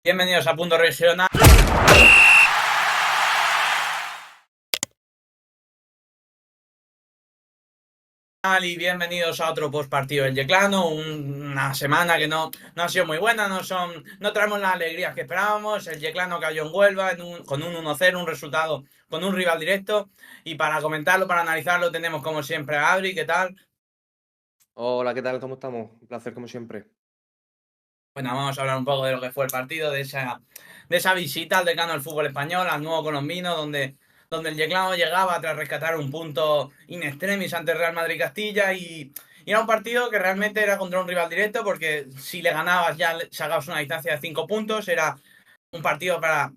Bienvenidos a Punto Regional y bienvenidos a otro postpartido del Yeclano. Una semana que no ha sido muy buena, no traemos las alegrías que esperábamos. El Yeclano cayó en Huelva con un 1-0, un resultado con un rival directo. Y para comentarlo, para analizarlo, tenemos como siempre a Adri. ¿Qué tal? Hola, ¿qué tal? ¿Cómo estamos? Un placer como siempre. Bueno, vamos a hablar un poco de lo que fue el partido, de esa visita al decano del fútbol español, al nuevo colombino, donde el Yeclano llegaba tras rescatar un punto in extremis ante el Real Madrid Castilla y era un partido que realmente era contra un rival directo porque si le ganabas ya sacabas una distancia de 5 puntos, era un partido para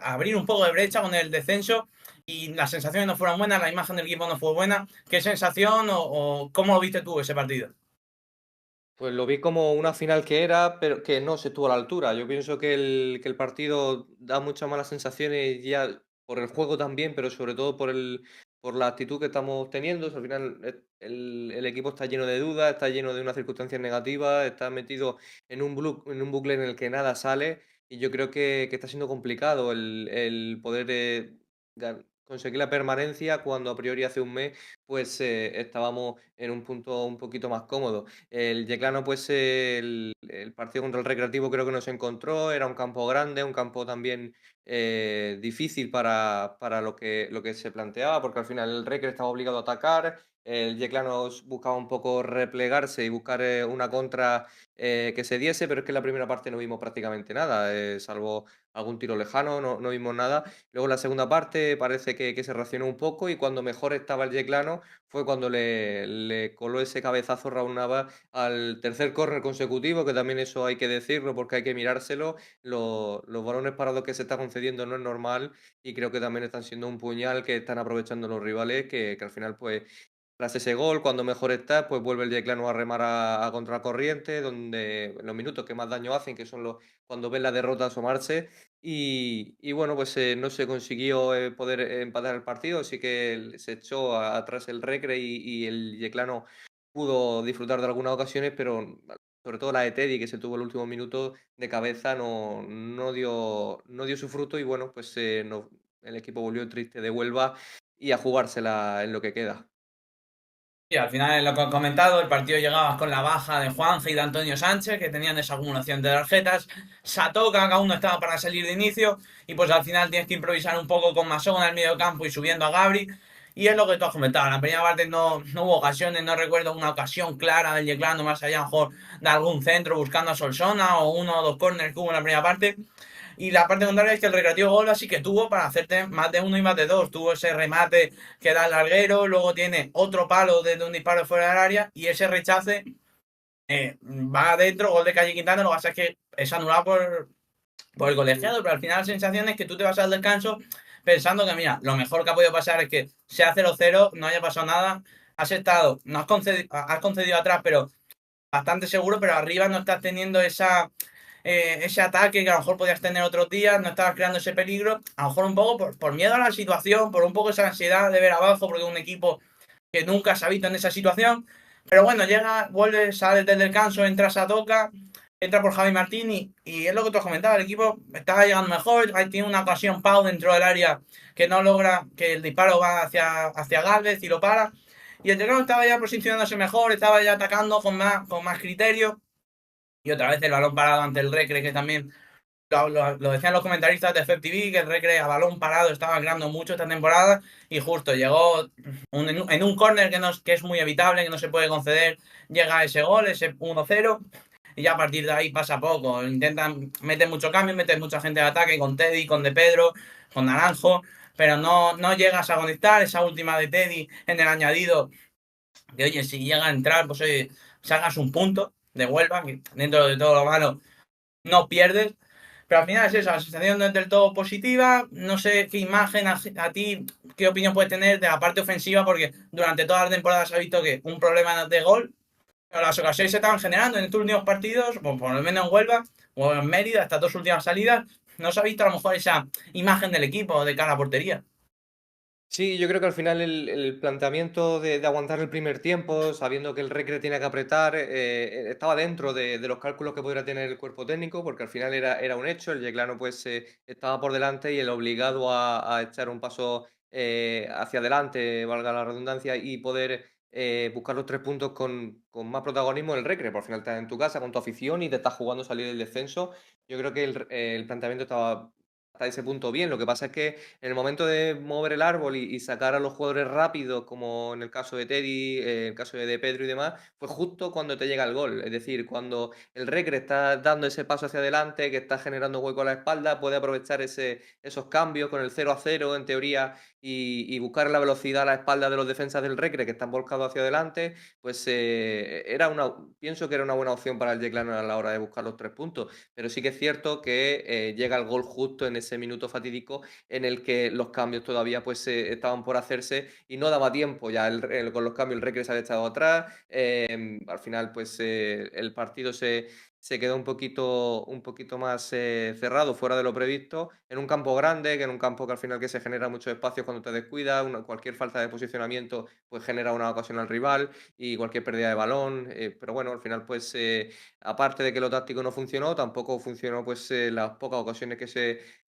abrir un poco de brecha con el descenso y las sensaciones no fueron buenas, la imagen del equipo no fue buena. ¿Qué sensación o cómo lo viste tú ese partido? Pues lo vi como una final que era, pero que no se estuvo a la altura. Yo pienso que el partido da muchas malas sensaciones ya por el juego también, pero sobre todo por la actitud que estamos teniendo. O sea, al final el equipo está lleno de dudas, está lleno de unas circunstancias negativas, está metido en un bucle en el que nada sale y yo creo que está siendo complicado el poder conseguir la permanencia cuando a priori hace un mes pues estábamos en un punto un poquito más cómodo. El Yeclano, pues el partido contra el Recreativo creo que nos encontró, era un campo grande, un campo también difícil para lo que se planteaba, porque al final el Recre estaba obligado a atacar, el Yeclano buscaba un poco replegarse y buscar una contra que se diese, pero es que en la primera parte no vimos prácticamente nada, salvo algún tiro lejano, no vimos nada. Luego en la segunda parte parece que se racionó un poco y cuando mejor estaba el Yeclano fue cuando le coló ese cabezazo Raúl Navas al tercer córner consecutivo, que también eso hay que decirlo porque hay que mirárselo. Los balones parados que se está concediendo no es normal y creo que también están siendo un puñal que están aprovechando los rivales, que al final, pues, tras ese gol, cuando mejor está, pues vuelve el Yeclano a remar a contracorriente, donde en los minutos que más daño hacen, que son los cuando ven la derrota asomarse. Y bueno, pues no se consiguió poder empatar el partido, así que se echó atrás el Recre y el Yeclano pudo disfrutar de algunas ocasiones, pero sobre todo la de Teddy, que se tuvo el último minuto de cabeza, no dio su fruto y bueno, pues el equipo volvió triste de Huelva y a jugársela en lo que queda. Y al final, lo que he comentado, el partido llegaba con la baja de Juanje y de Antonio Sánchez, que tenían esa acumulación de tarjetas. Satoka, que aún no estaba para salir de inicio. Y pues al final tienes que improvisar un poco con Masón en el medio campo y subiendo a Gabri. Y es lo que tú has comentado. En la primera parte no hubo ocasiones, no recuerdo una ocasión clara del Yeclano, más allá a lo mejor de algún centro buscando a Solsona o uno o dos corners que hubo en la primera parte. Y la parte contraria es que el Recreativo Gol sí que tuvo para hacerte más de uno y más de dos. Tuvo ese remate que da el larguero, luego tiene otro palo desde un disparo fuera del área y ese rechace va adentro, gol de Calle Quintana. Lo que pasa es que es anulado por el colegiado, pero al final la sensación es que tú te vas al descanso pensando que, mira, lo mejor que ha podido pasar es que sea 0-0, no haya pasado nada, has estado, no has concedido atrás, pero bastante seguro, pero arriba no estás teniendo ese ataque que a lo mejor podías tener otros días, no estabas creando ese peligro, a lo mejor un poco por miedo a la situación, por un poco esa ansiedad de ver abajo, porque es un equipo que nunca se ha visto en esa situación. Pero bueno, llega, vuelve, sale del descanso, entra Satoka, entra por Javi Martín y es lo que tú has comentado, el equipo estaba llegando mejor, ahí tiene una ocasión Pau dentro del área que no logra, que el disparo va hacia Galvez y lo para. Y el Teclado estaba ya posicionándose mejor, estaba ya atacando con más criterio. Y otra vez el balón parado ante el Recre, que también lo decían los comentaristas de FEP TV, que el Recre a balón parado estaba creando mucho esta temporada. Y justo llegó en un córner que es muy evitable, que no se puede conceder, llega ese gol, ese 1-0. Y ya a partir de ahí pasa poco. Intentan meter mucho cambio, meter mucha gente de ataque con Teddy, con De Pedro, con Naranjo. Pero no llegas a conectar esa última de Teddy en el añadido que oye, si llega a entrar, pues oye, sacas un punto de Huelva, que dentro de todo lo malo no pierdes. Pero al final es eso, la sensación no es del todo positiva. No sé qué imagen a ti, qué opinión puedes tener de la parte ofensiva, porque durante toda la temporada se ha visto que un problema de gol, pero las ocasiones se estaban generando en estos últimos partidos, o por lo menos en Huelva o en Mérida, estas dos últimas salidas, no se ha visto a lo mejor esa imagen del equipo de cara a la portería. Sí, yo creo que al final el planteamiento de aguantar el primer tiempo, sabiendo que el Recre tiene que apretar, estaba dentro de los cálculos que podría tener el cuerpo técnico, porque al final era un hecho, el Yeclano pues estaba por delante y el obligado a echar un paso hacia adelante, valga la redundancia, y poder buscar los 3 puntos con más protagonismo el Recre, por al final estás en tu casa con tu afición y te estás jugando salir del descenso. Yo creo que el planteamiento estaba hasta ese punto bien, lo que pasa es que en el momento de mover el árbol y sacar a los jugadores rápidos, como en el caso de Teddy, el caso de Pedro y demás, fue justo cuando te llega el gol. Es decir, cuando el Recre está dando ese paso hacia adelante, que está generando hueco a la espalda, puede aprovechar esos cambios con el 0-0 en teoría y buscar la velocidad a la espalda de los defensas del Recre que están volcados hacia adelante, pues pienso que era una buena opción para el Yeclano a la hora de buscar los 3 puntos. Pero sí que es cierto que llega el gol justo en ese minuto fatídico en el que los cambios todavía pues estaban por hacerse y no daba tiempo. Ya con los cambios el Recre se había echado atrás. Al final pues el partido se quedó un poquito más cerrado, fuera de lo previsto, en un campo grande, que en un campo que al final que se genera muchos espacios cuando te descuidas, cualquier falta de posicionamiento pues genera una ocasión al rival y cualquier pérdida de balón, pero bueno, al final pues aparte de que lo táctico no funcionó, tampoco funcionó pues las pocas ocasiones que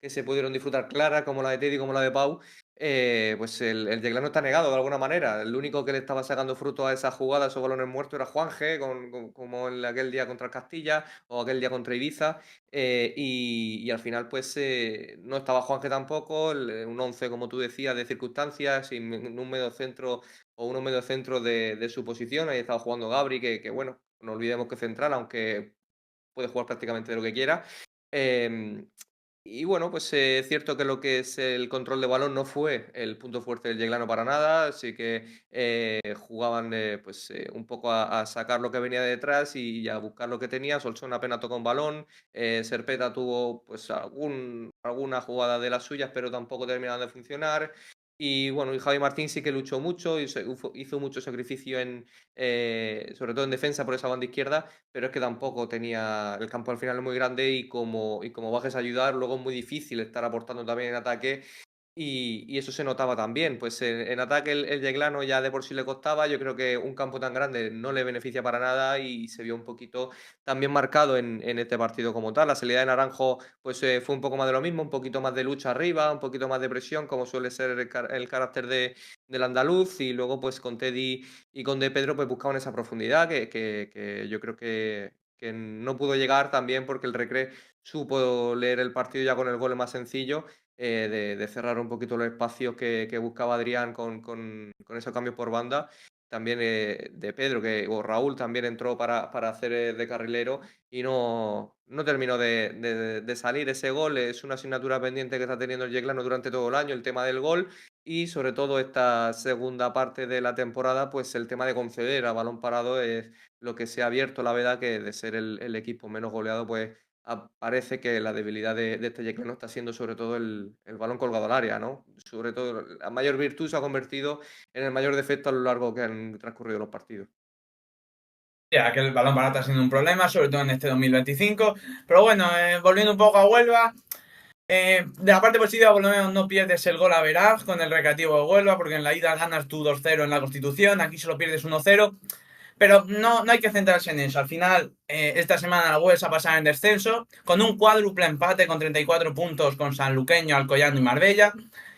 se pudieron disfrutar claras, como la de Teddy, como la de Pau. Pues el Yeclano está negado de alguna manera. El único que le estaba sacando fruto a esa jugada, a esos balones muertos, era Juanje, como en aquel día contra el Castilla o aquel día contra Ibiza. Y al final, pues no estaba Juanje tampoco. Un 11 como tú decías, de circunstancias, sin un medio centro o unos medio centro de su posición. Ahí estaba jugando Gabri, que bueno, no olvidemos que es central, aunque puede jugar prácticamente de lo que quiera. Em, y bueno, pues es cierto que lo que es el control de balón no fue el punto fuerte del Yeclano para nada, así que jugaban pues un poco a sacar lo que venía de detrás y a buscar lo que tenía. Solsona apenas tocó un balón, Serpeta tuvo pues alguna jugada de las suyas, pero tampoco terminaron de funcionar. Y bueno, y Javi Martín sí que luchó mucho y hizo mucho sacrificio sobre todo en defensa por esa banda izquierda, pero es que tampoco tenía el campo al final es muy grande y como bajes a ayudar, luego es muy difícil estar aportando también en ataque y eso se notaba también. Pues en ataque el Yeclano ya de por sí le costaba, yo creo que un campo tan grande no le beneficia para nada y se vio un poquito también marcado en este partido como tal. La salida de Naranjo pues fue un poco más de lo mismo, un poquito más de lucha arriba, un poquito más de presión, como suele ser el carácter del andaluz y luego pues con Teddy y con De Pedro pues buscaban esa profundidad que yo creo que no pudo llegar también porque el Recre supo leer el partido ya con el gol más sencillo, de cerrar un poquito los espacios que buscaba Adrián con esos cambios por banda. También De Pedro o Raúl también entró para hacer de carrilero y no terminó de salir ese gol. Es una asignatura pendiente que está teniendo el Yeclano durante todo el año, el tema del gol y sobre todo esta segunda parte de la temporada, pues el tema de conceder a balón parado es lo que se ha abierto, la verdad, que de ser el equipo menos goleado, pues parece que la debilidad de este Yeclano está siendo sobre todo el balón colgado al área, ¿no? Sobre todo la mayor virtud se ha convertido en el mayor defecto a lo largo que han transcurrido los partidos. Ya que el balón parado está siendo un problema, sobre todo en este 2025. Pero bueno, volviendo un poco a Huelva, de la parte positiva, por lo menos no pierdes el gol a Veraj con el recreativo de Huelva, porque en la ida ganas tú 2-0 en la Constitución, aquí solo pierdes 1-0. Pero no hay que centrarse en eso. Al final, esta semana la Huelva se ha pasado en descenso, con un cuádruple empate con 34 puntos con Sanluqueño, Alcoyano y Marbella.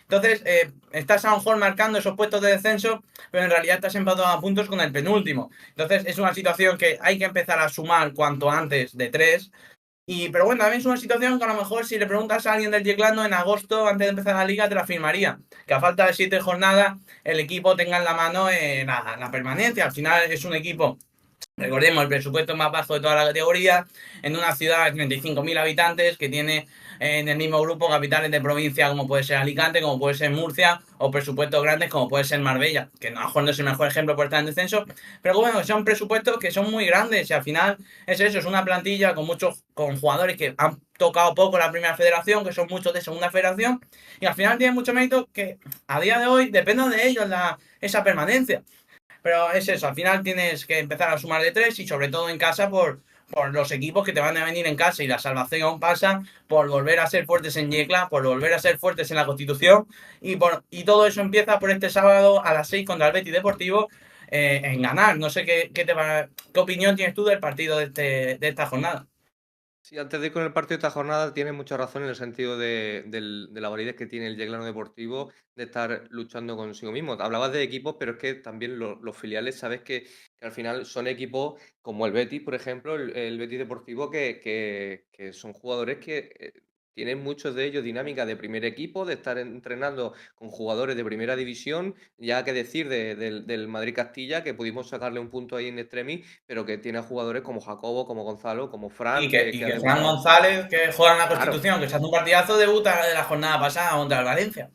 Entonces, estás a lo mejor marcando esos puestos de descenso, pero en realidad estás empatado a puntos con el penúltimo. Entonces, es una situación que hay que empezar a sumar cuanto antes de tres. Pero bueno, también es una situación que a lo mejor si le preguntas a alguien del Yeclano en agosto, antes de empezar la liga, te la firmaría. Que a falta de 7 jornadas, el equipo tenga en la mano la permanencia. Al final es un equipo, recordemos, el presupuesto más bajo de toda la categoría, en una ciudad de 35.000 habitantes que tiene en el mismo grupo capitales de provincia como puede ser Alicante, como puede ser Murcia, o presupuestos grandes como puede ser Marbella, que a lo mejor no es el mejor ejemplo por estar en descenso, pero bueno, son presupuestos que son muy grandes y al final es eso, es una plantilla con jugadores que han tocado poco la primera federación, que son muchos de segunda federación, y al final tiene mucho mérito que a día de hoy depende de ellos esa permanencia. Pero es eso, al final tienes que empezar a sumar de tres y sobre todo en casa por los equipos que te van a venir en casa y la salvación aún pasa por volver a ser fuertes en Yecla, por volver a ser fuertes en la Constitución y todo eso empieza por este sábado a las 6 contra el Betis Deportivo en ganar. No sé qué opinión tienes tú del partido de esta jornada. Sí, antes de ir con el partido de esta jornada, tienes mucha razón en el sentido de la validez que tiene el Yeclano Deportivo de estar luchando consigo mismo. Hablabas de equipos, pero es que también los filiales, sabes que al final son equipos como el Betis, por ejemplo, el Betis Deportivo, que son jugadores que tienen muchos de ellos dinámica de primer equipo, de estar entrenando con jugadores de primera división, ya que decir del Madrid Castilla, que pudimos sacarle un punto ahí en extremis, pero que tiene a jugadores como Jacobo, como Gonzalo, como Y Fran, que, que y han que Fran demostrado. González, que juega en la Claro, Constitución, que se hace un partidazo, debuta de la jornada pasada contra el Valencia.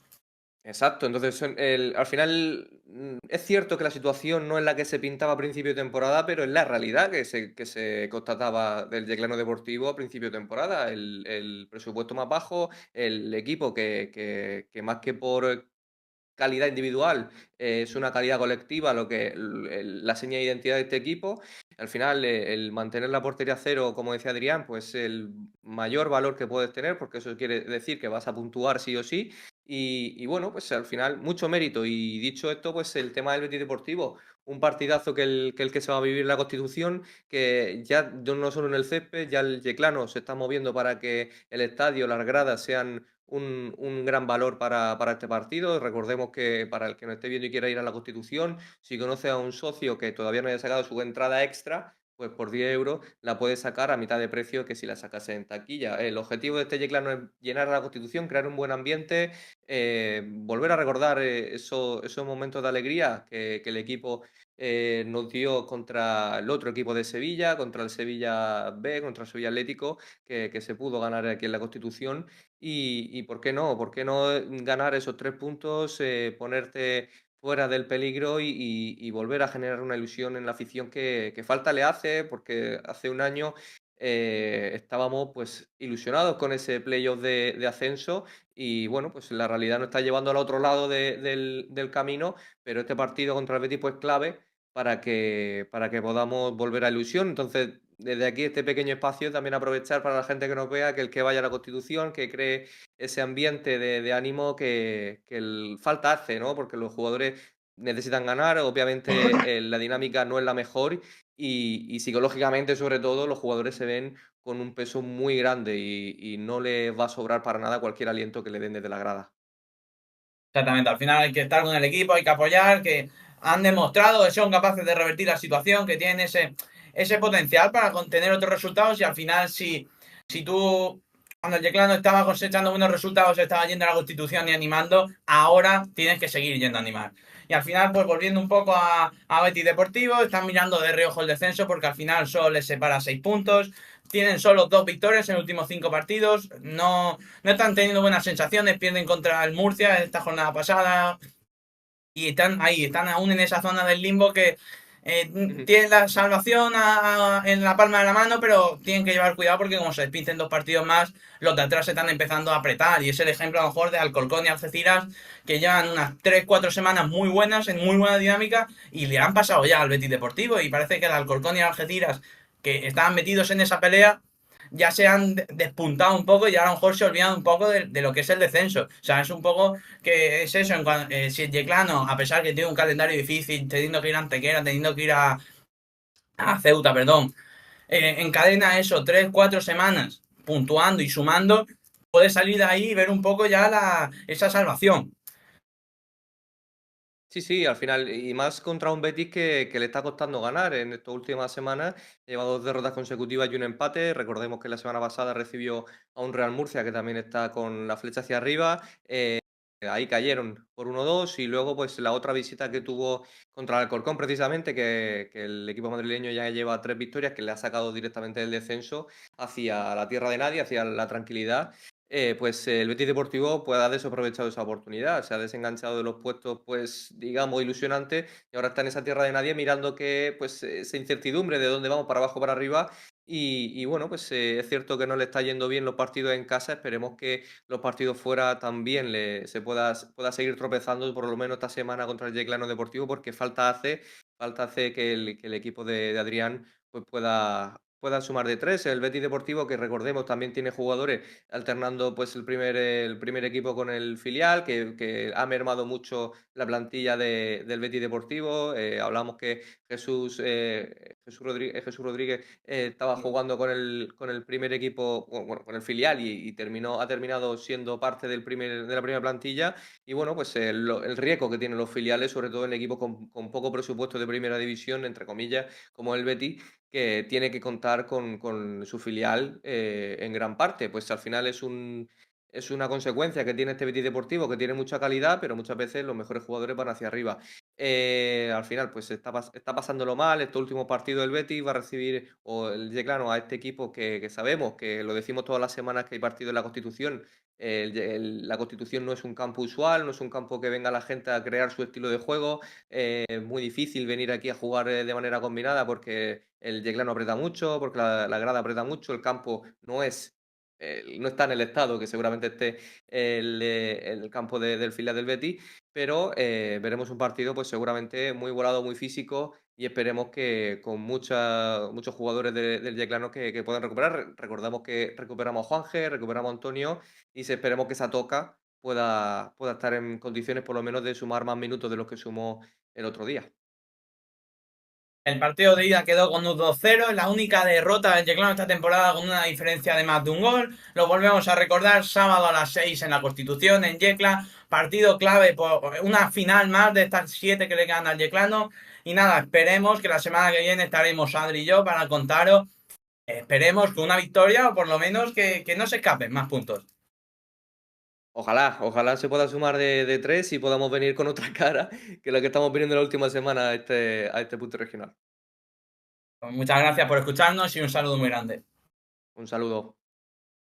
exacto. Entonces, al final es cierto que la situación no es la que se pintaba a principio de temporada, pero es la realidad que se constataba del Yeclano Deportivo a principio de temporada. El presupuesto más bajo, el equipo que más que por calidad individual, es una calidad colectiva lo que la seña de identidad de este equipo. Al final, el mantener la portería cero, como decía Adrián, pues el mayor valor que puedes tener, porque eso quiere decir que vas a puntuar sí o sí. Y bueno, pues al final, mucho mérito. Y dicho esto, pues el tema del Betis Deportivo, un partidazo que se va a vivir en la Constitución, que ya no solo en el césped, ya el Yeclano se está moviendo para que el estadio, las gradas sean un gran valor para este partido. Recordemos que para el que no esté viendo y quiera ir a la Constitución, si conoce a un socio que todavía no haya sacado su entrada extra, pues por 10 euros la puede sacar a mitad de precio que si la sacase en taquilla. El objetivo de este Yeclano es llenar la Constitución, crear un buen ambiente, volver a recordar esos momentos de alegría que el equipo nos dio contra el otro equipo de Sevilla, contra el Sevilla B, contra el Sevilla Atlético, que se pudo ganar aquí en la Constitución. Y ¿por qué no? ¿Por qué no ganar esos 3 puntos, ponerte fuera del peligro y volver a generar una ilusión en la afición que falta le hace? Porque hace un año, estábamos, pues, ilusionados con ese playoff de ascenso y, bueno, pues, la realidad nos está llevando al otro lado del camino, pero este partido contra el Betis, pues, clave para que podamos volver a ilusión. Entonces, desde aquí, este pequeño espacio, también aprovechar para la gente que nos vea, que el que vaya a la Constitución, que cree ese ambiente de ánimo que falta hace, ¿no? Porque los jugadores necesitan ganar, obviamente la dinámica no es la mejor y psicológicamente, sobre todo, los jugadores se ven con un peso muy grande y no les va a sobrar para nada cualquier aliento que le den desde la grada. Exactamente, al final hay que estar con el equipo, hay que apoyar, que han demostrado que son capaces de revertir la situación, que tienen ese potencial para contener otros resultados y al final si tú, cuando el Yeclano estaba cosechando buenos resultados, estaba yendo a la Constitución y animando, ahora tienes que seguir yendo a animar. Y al final, pues volviendo un poco a Betis Deportivo, están mirando de reojo el descenso porque al final solo les separa 6 puntos, tienen solo 2 victorias en los últimos 5 partidos, no están teniendo buenas sensaciones, pierden contra el Murcia esta jornada pasada y están ahí, están aún en esa zona del limbo que Ujú. tienen la salvación en la palma de la mano, pero tienen que llevar cuidado porque como se despisten 2 partidos más, los de atrás se están empezando a apretar y es el ejemplo a lo mejor de Alcorcón y Algeciras que llevan unas 3 4 semanas muy buenas, en muy buena dinámica y le han pasado ya al Betis Deportivo y parece que el Alcorcón y Algeciras que estaban metidos en esa pelea ya se han despuntado un poco y ahora a lo mejor se olvidan un poco de lo que es el descenso. O sea, es un poco que es eso, si el Yeclano, a pesar que tiene un calendario difícil, teniendo que ir a Antequera, teniendo que ir a Ceuta, perdón, encadena eso 3 4 semanas puntuando y sumando, puede salir de ahí y ver un poco ya esa salvación. Sí, sí, al final, y más contra un Betis que le está costando ganar en estas últimas semanas. Lleva 2 derrotas consecutivas y un empate. Recordemos que la semana pasada recibió a un Real Murcia que también está con la flecha hacia arriba. Ahí cayeron por 1-2 y luego pues la otra visita que tuvo contra el Alcorcón precisamente, que el equipo madrileño ya lleva 3 victorias, que le ha sacado directamente del descenso hacia la tierra de nadie, hacia la tranquilidad. Pues el Betis Deportivo pues, ha desaprovechado esa oportunidad, se ha desenganchado de los puestos, pues digamos, ilusionantes y ahora está en esa tierra de nadie mirando que, pues, esa incertidumbre de dónde vamos, para abajo, para arriba. Y bueno, pues es cierto que no le está yendo bien los partidos en casa, esperemos que los partidos fuera también se pueda seguir tropezando por lo menos esta semana contra el Yeclano Deportivo porque falta hace que el equipo de Adrián pues puedan sumar de tres. El Betis Deportivo, que recordemos, también tiene jugadores alternando pues el primer equipo con el filial, que ha mermado mucho la plantilla del Betis Deportivo. Hablamos que Jesús Rodríguez estaba jugando con el primer equipo, bueno, con el filial y ha terminado siendo parte de la primera plantilla. Y bueno, pues el riesgo que tienen los filiales, sobre todo en equipos con poco presupuesto de primera división, entre comillas, como el Betis, que tiene que contar con su filial en gran parte. Pues al final es una consecuencia que tiene este Betis Deportivo, que tiene mucha calidad, pero muchas veces los mejores jugadores van hacia arriba. Al final, pues está pasándolo mal. Este último partido del Betis va a recibir, o el Yeclano, a este equipo que sabemos, que lo decimos todas las semanas que hay partido en la Constitución. La Constitución no es un campo usual, no es un campo que venga la gente a crear su estilo de juego. Es muy difícil venir aquí a jugar de manera combinada porque el Yeclano aprieta mucho, porque la grada aprieta mucho, el campo no está en el estado que seguramente esté el campo del filial del Betis, pero veremos un partido pues seguramente muy volado, muy físico y esperemos que con muchos jugadores del Yeclano que puedan recuperar. Recordamos que recuperamos a Juanje, recuperamos a Antonio y esperemos que esa toca pueda estar en condiciones por lo menos de sumar más minutos de los que sumó el otro día. El partido de ida quedó con un 2-0, la única derrota del Yeclano esta temporada con una diferencia de más de un gol. Lo volvemos a recordar, sábado a las 6 en la Constitución, en Yecla. Partido clave por una final más de estas 7 que le quedan al Yeclano. Y nada, esperemos que la semana que viene estaremos Adri y yo para contaros. Esperemos que una victoria o por lo menos que no se escapen más puntos. Ojalá se pueda sumar de tres y podamos venir con otra cara que la que estamos viniendo la última semana a este punto regional. Pues muchas gracias por escucharnos y un saludo muy grande. Un saludo.